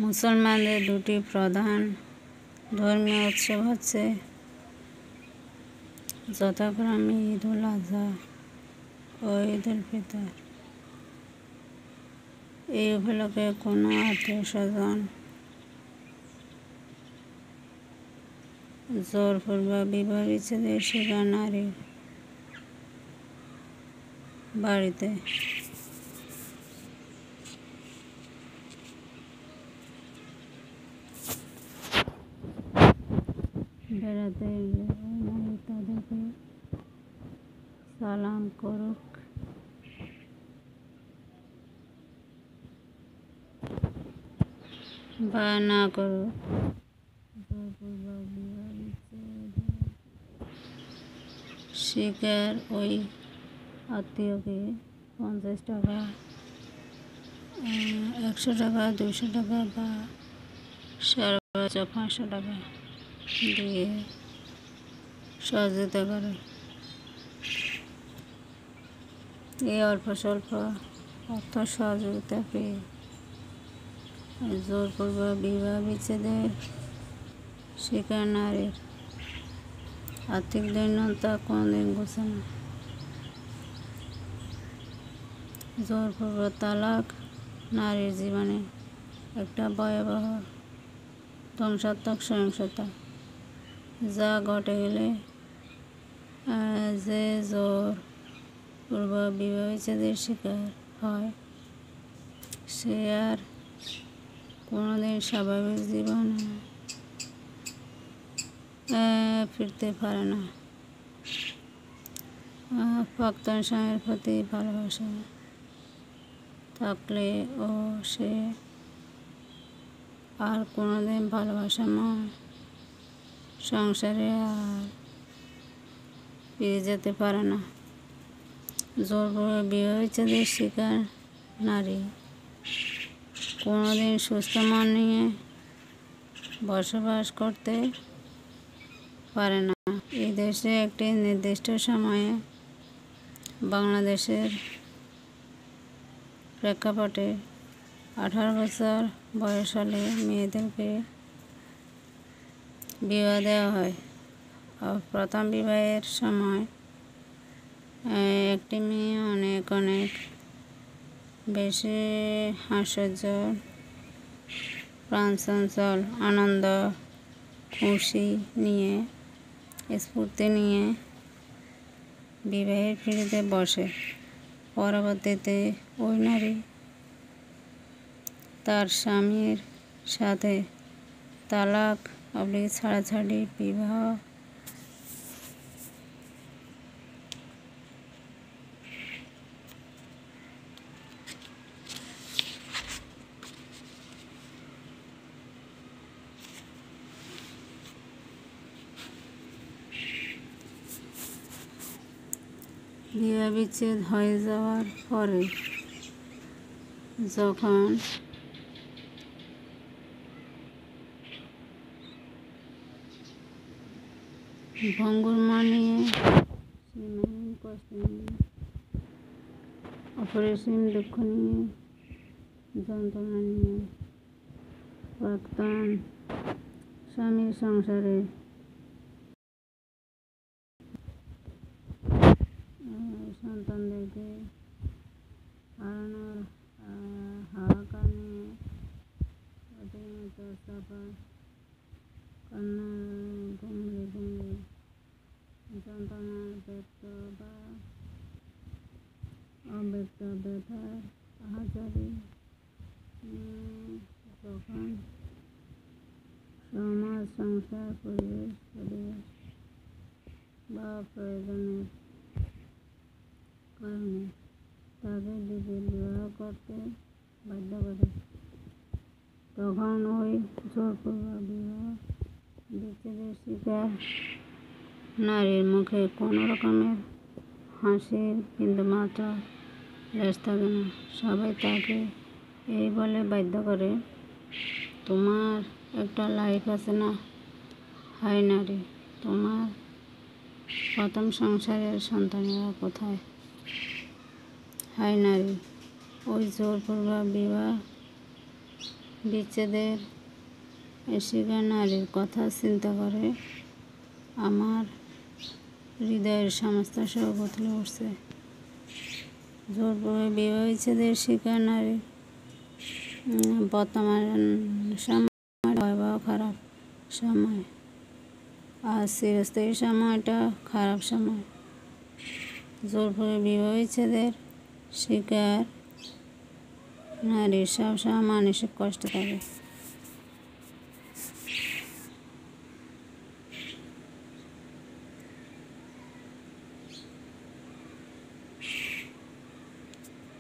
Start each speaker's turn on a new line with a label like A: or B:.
A: মুসলমানদের দুটি প্রধান ধর্মীয় উৎসব হচ্ছে যথাক্রমে ঈদ উল আজহা ও ঈদ উল ফিতর। এই উপলক্ষে কোনো আত্মীয়-স্বজন জোরপূর্বক বিবাহ বিচ্ছেদের শিকার নারীর বাড়িতে বেড়াতে এলে ওই নারী তাদেরকে সালাম করুক বা না করুক, জোরপূর্বক বিবাহ বিচ্ছেদের শিকার ওই আত্মীয়কে 50 টাকা, 100 টাকা, 200 টাকা বা সর্বোচ্চ 500 টাকা দিয়ে সহযোগিতা করে। এই অল্প স্বল্প অর্থ সহযোগিতা পেয়ে জোরপূর্বক বিবাহ বিচ্ছেদের শিকার নারীর আর্থিক দৈন্যতা কোনোদিন ঘুচে না। জোরপূর্বক তালাক নারীর জীবনে একটা ভয়াবহ ধ্বংসাত্মক সহিংসতা, যা ঘটে গেলে যে জোরপূর্বক বিবাহ বিচ্ছেদের শিকার হয় সে আর কোনোদিন স্বাভাবিক জীবনে ফিরতে পারে না। প্রাক্তন স্বামীর প্রতি ভালোবাসা থাকলেও সে আর কোনোদিন ভালোবাসাময় সংসারে আর ফিরে যেতে পারে না। জোরপূর্বক বিবাহ বিচ্ছেদের শিকার নারী কোনোদিন সুস্থ মন নিয়ে বসবাস করতে পারে না। এই দেশে একটি নির্দিষ্ট সময়ে বাংলাদেশের প্রেক্ষাপটে 18 বছর বয়স হলে মেয়েদেরকে বিবাহ দেওয়া হয়। প্রথম বিবাহের সময় একটি মেয়ে অনেক বেশি হাস্যোজ্জ্বল, প্রাণচঞ্চল, আনন্দ, খুশি নিয়ে, স্ফূর্তি নিয়ে বিবাহের পিঁড়িতে বসে। পরবর্তীতে ওই নারী তার স্বামীর সাথে তালাক ছাড়াছাড়ি বিবাহ বিবাহ বিচ্ছেদ হয়ে যাওয়ার পরে যখন ভঙ্গুর মন নিয়ে, সীমাহীন কষ্ট নিয়ে, অপরিসীম দুঃখ নিয়ে, যন্ত্রণা নিয়ে প্রাক্তন স্বামীর সংসারে সন্তানদেরকে হারানোর হাহাকার নিয়ে প্রতিনিয়ত চাপা কান্না, গুমড়ে যন্ত্রণা, ব্যক্ত বা অব্যক্ত ব্যথার আহাজারি যখন সমাজ, সংসার, পরিবেশ বা প্রয়োজনের কারণে তাদের দিকে বিবাহ করতে বাধ্য করে, তখন ওই জোরপূর্বক বিবাহ বিচ্ছেদের শিকার নারীর মুখে কোনো রকমের হাসির বিন্দুমাত্র লেশ থাকে না। সবাই তাকে এই বলে বাধ্য করে, তোমার একটা লাইফ আছে না? হায় নারী, তোমার প্রথম সংসারের সন্তানেরা কোথায়? হায় নারী, ওই জোরপূর্বক বিবাহ বিচ্ছেদের শিকার নারীর কথা চিন্তা করে আমার হৃদয়ের সমস্ত শোক উথলে উঠছে। জোরপূর্বক বিবাহ বিচ্ছেদের শিকার নারী বর্তমান সময় ভয়াবহ খারাপ সময়, আর চিরস্থায়ী সময়টা খারাপ সময়। জোরপূর্বক বিবাহ বিচ্ছেদের শিকার নারীর সবসময় মানসিক কষ্ট থাকে।